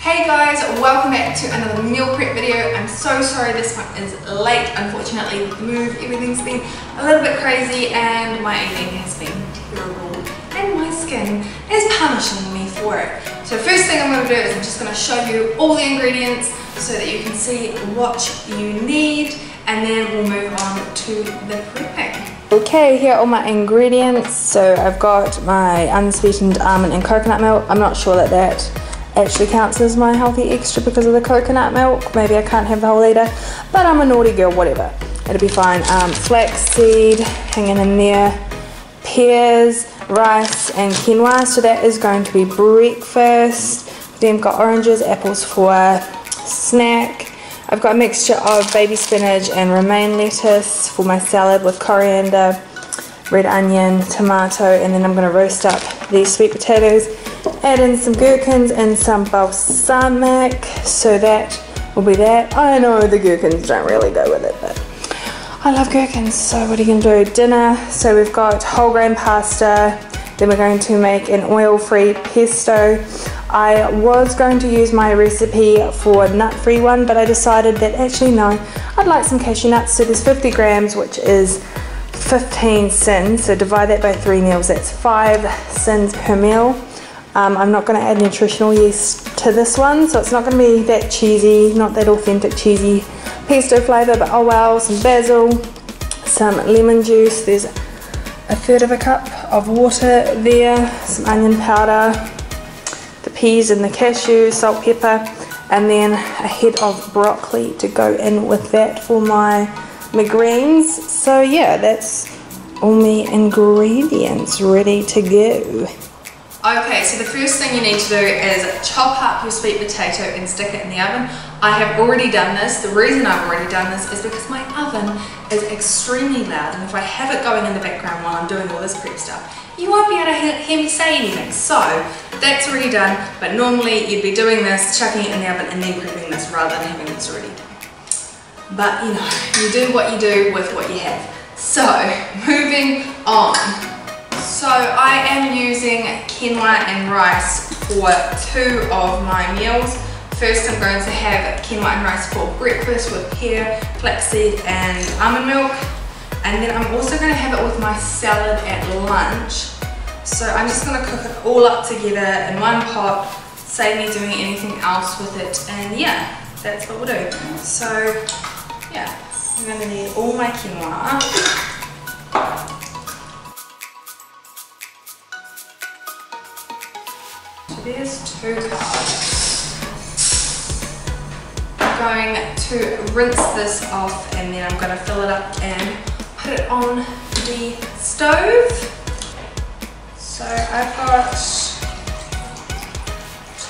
Hey guys, welcome back to another meal prep video. I'm so sorry this one is late. Unfortunately with the move, everything's been a little bit crazy and my eating has been terrible and my skin is punishing me for it. So first thing I'm going to do is I'm just going to show you all the ingredients so that you can see what you need, and then we'll move on to the prepping. Okay, here are all my ingredients. So I've got my unsweetened almond and coconut milk. I'm not sure that actually counts as my healthy extra because of the coconut milk. Maybe I can't have the whole litre, but I'm a naughty girl, whatever. It'll be fine. Flaxseed hanging in there, pears, rice and quinoa. So that is going to be breakfast. Then I've got oranges, apples for snack. I've got a mixture of baby spinach and romaine lettuce for my salad with coriander, red onion, tomato, and then I'm going to roast up these sweet potatoes. Add in some gherkins and some balsamic, so that will be that. I know the gherkins don't really go with it, but I love gherkins. So what are you going to do? Dinner. So we've got whole grain pasta, then we're going to make an oil-free pesto. I was going to use my recipe for nut-free one, but I decided that actually no, I'd like some cashew nuts. So there's 50 grams, which is 15 sins, so divide that by 3 meals, that's 5 sins per meal. I'm not going to add nutritional yeast to this one, so it's not going to be that cheesy, not that authentic cheesy pesto flavour, but oh well. Some basil, some lemon juice, there's a third of a cup of water there, some onion powder, the peas and the cashews, salt, pepper, and then a head of broccoli to go in with that for my greens. So yeah, that's all my ingredients ready to go. Okay, so the first thing you need to do is chop up your sweet potato and stick it in the oven. I have already done this. The reason I've already done this is because my oven is extremely loud, and if I have it going in the background while I'm doing all this prep stuff, you won't be able to hear me say anything. So that's already done, but normally you'd be doing this, chucking it in the oven and then prepping this rather than having this already done. But you know, you do what you do with what you have. So moving on. So I am using quinoa and rice for 2 of my meals. First I'm going to have quinoa and rice for breakfast with pear, flaxseed and almond milk. And then I'm also going to have it with my salad at lunch. So I'm just going to cook it all up together in one pot, save me doing anything else with it. And yeah, that's what we'll do. So yeah, I'm going to need all my quinoa. There's 2 cups. I'm going to rinse this off and then I'm going to fill it up and put it on the stove. So I've got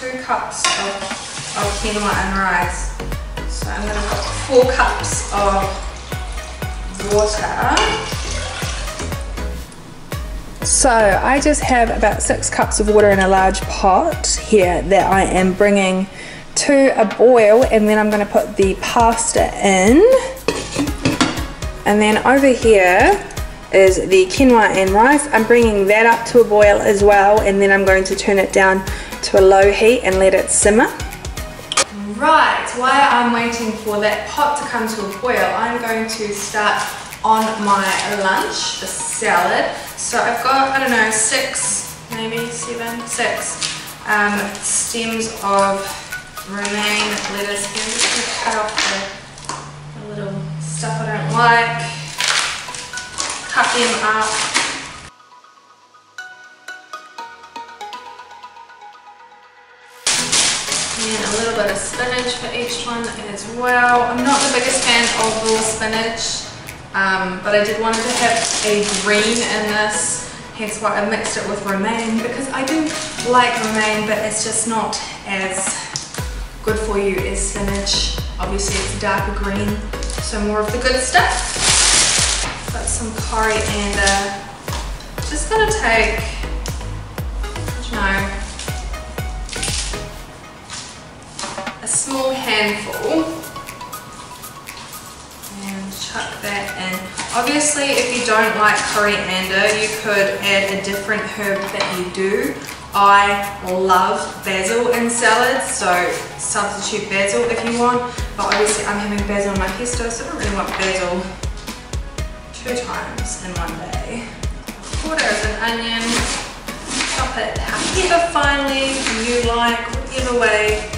2 cups of quinoa and rice. So I'm going to put 4 cups of water. So I just have about 6 cups of water in a large pot here that I am bringing to a boil, and then I'm going to put the pasta in. And then over here is the quinoa and rice. I'm bringing that up to a boil as well, and then I'm going to turn it down to a low heat and let it simmer. Right, while I'm waiting for that pot to come to a boil, I'm going to start on my lunch, the salad. So I've got, I don't know, 6, maybe 7, 6 stems of romaine lettuce. I'm just going to cut off the little stuff I don't like, cut them up. And a little bit of spinach for each one as well. I'm not the biggest fan of raw spinach. But I did want to have a green in this, hence why I mixed it with romaine, because I do like romaine, but it's just not as good for you as spinach. Obviously it's darker green, so more of the good stuff. Got some coriander. Just gonna take, you know, a small handful. Chuck that in. Obviously if you don't like coriander, you could add a different herb that you do I love basil in salads, so substitute basil if you want, but obviously I'm having basil in my pesto, so I don't really want basil 2 times in one day. 1/4 of an onion, chop it however finely you like, whatever way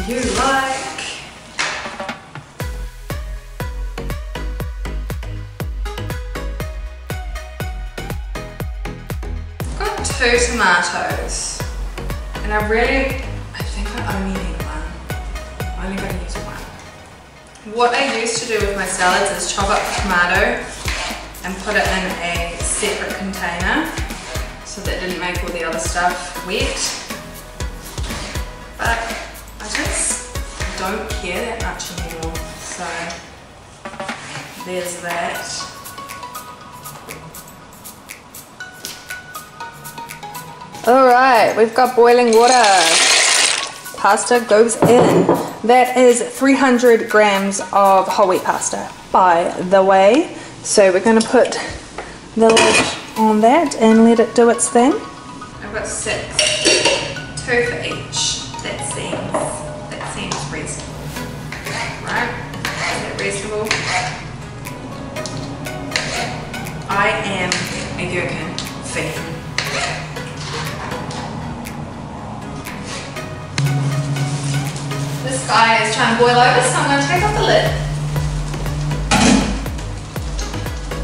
you like. Got 2 tomatoes, and I think I only need 1. I'm only going to use 1. What I used to do with my salads is chop up the tomato and put it in a separate container so that it didn't make all the other stuff wet. But I just don't care that much anymore, so there's that. Alright, we've got boiling water. Pasta goes in. That is 300 grams of whole wheat pasta, by the way. So we're going to put the lid on that and let it do its thing. I've got 6, 2 for each. That seems reasonable, right? Is that reasonable? I am a gherkin fan. This guy is trying to boil over, so I'm going to take off the lid.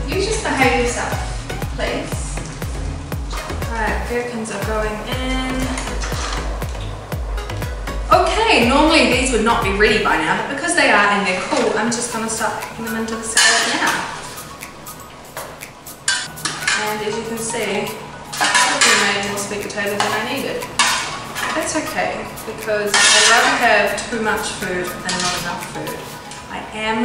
You just behave yourself, please. Alright, gherkins are going in. Okay, normally these would not be ready by now, but because they are and they're cool, I'm just going to start packing them into the salad now. And as you can see, I've made more sweet potatoes than I needed. That's okay, because I'd rather have too much food than not enough food. I am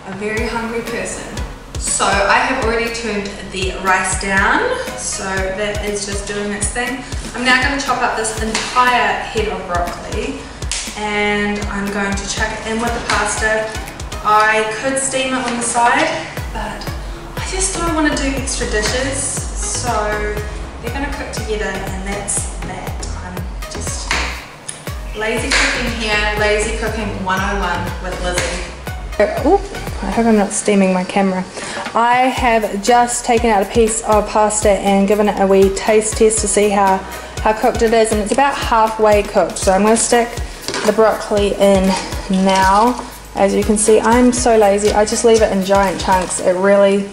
a very hungry person. So I have already turned the rice down, so that is just doing its thing. I'm now going to chop up this entire head of broccoli, and I'm going to chuck it in with the pasta. I could steam it on the side, but I just don't want to do extra dishes, so they're going to cook together, and that's that. Lazy cooking here, lazy cooking 101 with Lizzie. Ooh, I hope I'm not steaming my camera. I have just taken out a piece of pasta and given it a wee taste test to see how cooked it is, and it's about halfway cooked. So I'm going to stick the broccoli in now. As you can see, I'm so lazy. I just leave it in giant chunks. It really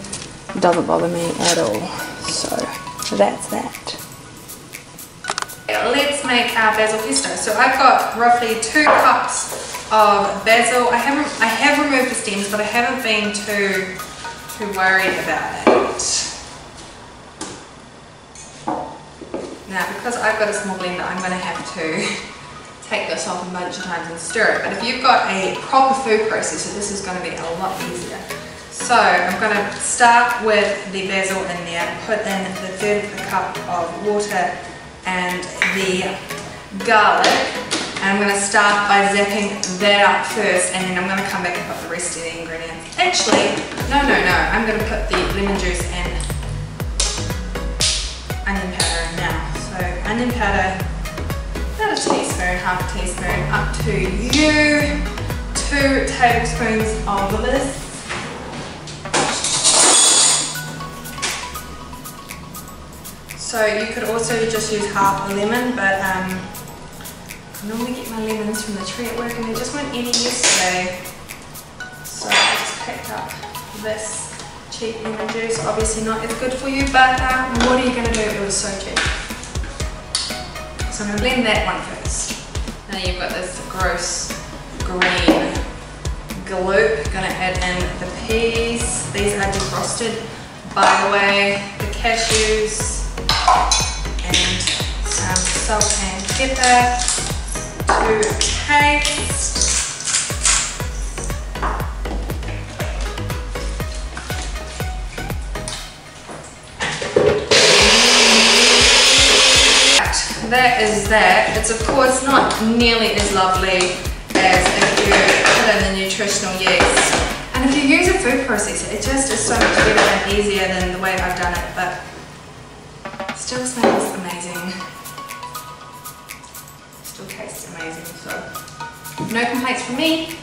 doesn't bother me at all. So that's that. Let's make our basil pesto. So I've got roughly 2 cups of basil. I have removed the stems, but I haven't been too worried about it. Now, because I've got a small blender, I'm going to have to take this off a bunch of times and stir it. But if you've got a proper food processor, this is going to be a lot easier. So I'm going to start with the basil in there, put in the 1/3 of a cup of water and the garlic, and I'm going to start by zapping that up first, and then I'm going to come back and put the rest of the ingredients. Actually, no, I'm going to put the lemon juice and onion powder in now. So onion powder, about a teaspoon, half a teaspoon, up to you, 2 tablespoons of this. So you could also just use half a lemon, but I normally get my lemons from the tree at work and there just weren't any yesterday. So I just picked up this cheap lemon juice. Obviously not as good for you, but what are you going to do? It was so cheap. So I'm going to blend that one first. Now you've got this gross green gloop. Going to add in the peas. These are defrosted, by the way. The cashews. And some salt and pepper to taste. That is that. It's of course not nearly as lovely as if you put in the nutritional yeast. And if you use a food processor, it just is so much better and easier than the way I've done it, but still smells amazing. amazing. So no complaints from me.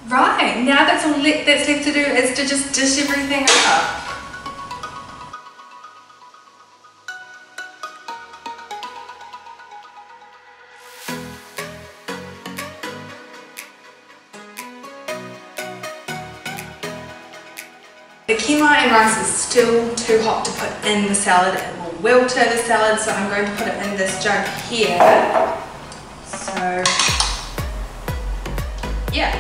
Right, now that's all that's left to do is to just dish everything up. The quinoa and rice is still too hot to put in the salad. It will wilter the salad, so I'm going to put it in this jug here. So, yeah.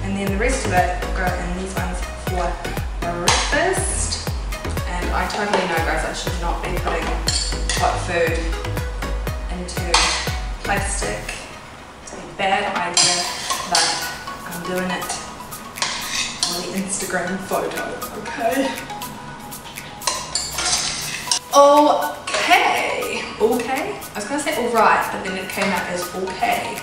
And then the rest of it will go in these ones for breakfast. And I totally know, guys, I should not be putting hot food into plastic. It's a bad idea, but I'm doing it on the Instagram photo, okay? Okay. I was gonna say alright, but then it came out as okay.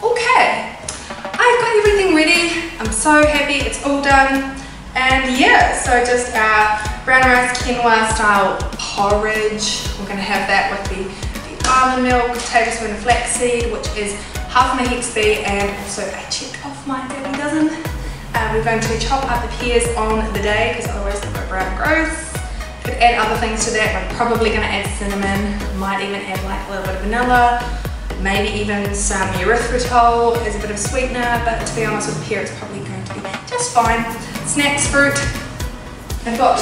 Okay. I've got everything ready. I'm so happy it's all done. And yeah, so just our brown rice quinoa style porridge. We're gonna have that with the almond milk, tablespoon of flaxseed, which is half my hex B, and also I checked off my daily dozen. We're going to chop up the pears on the day because otherwise they'll go brown gross. Could add other things to that. I'm probably going to add cinnamon, might even add like a little bit of vanilla, maybe even some erythritol as a bit of sweetener, but to be honest with pear it's probably going to be just fine. Snacks, fruit. I've got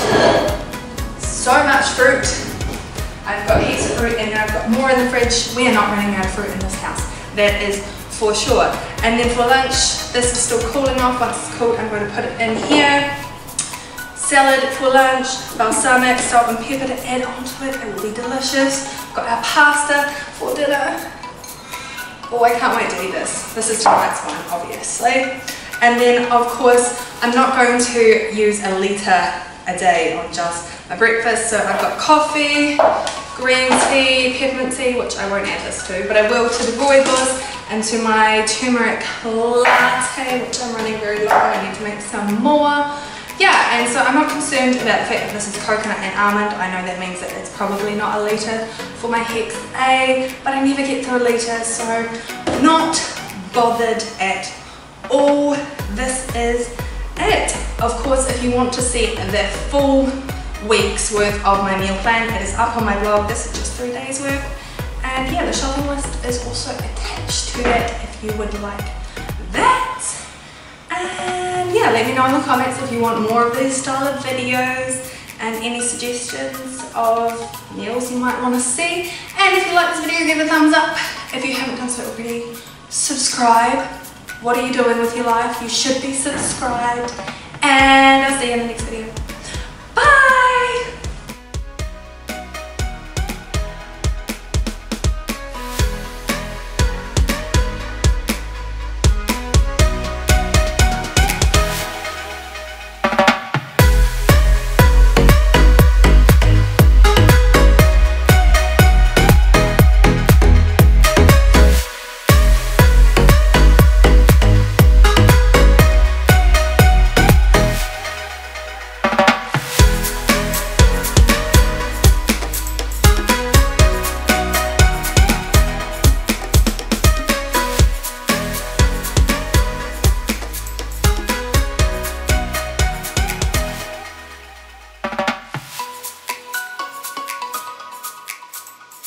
so much fruit. I've got heaps of fruit and then I've got more in the fridge. We are not running out of fruit in this house, that is for sure. And then for lunch, this is still cooling off. Once it's cooled, I'm going to put it in here. Salad for lunch, balsamic, salt and pepper to add onto it. It will be delicious. Got our pasta for dinner. Oh, I can't wait to eat this. This is tonight's one, obviously. And then, of course, I'm not going to use a litre a day on just my breakfast. So I've got coffee, green tea, peppermint tea, which I won't add this to, but I will to the rooibos and to my turmeric latte, which I'm running very low. I need to make some more. Yeah, and so I'm not concerned about the fact that this is coconut and almond. I know that means that it's probably not a litre for my hex A, but I never get to a litre, so not bothered at all. This is it. Of course, if you want to see the full week's worth of my meal plan, it is up on my blog. This is just 3 days worth. And yeah, the shopping list is also attached to it if you would like that. And yeah, let me know in the comments if you want more of these style of videos and any suggestions of meals you might want to see. And if you like this video, give it a thumbs up. If you haven't done so already, subscribe. What are you doing with your life? You should be subscribed. And I'll see you in the next video.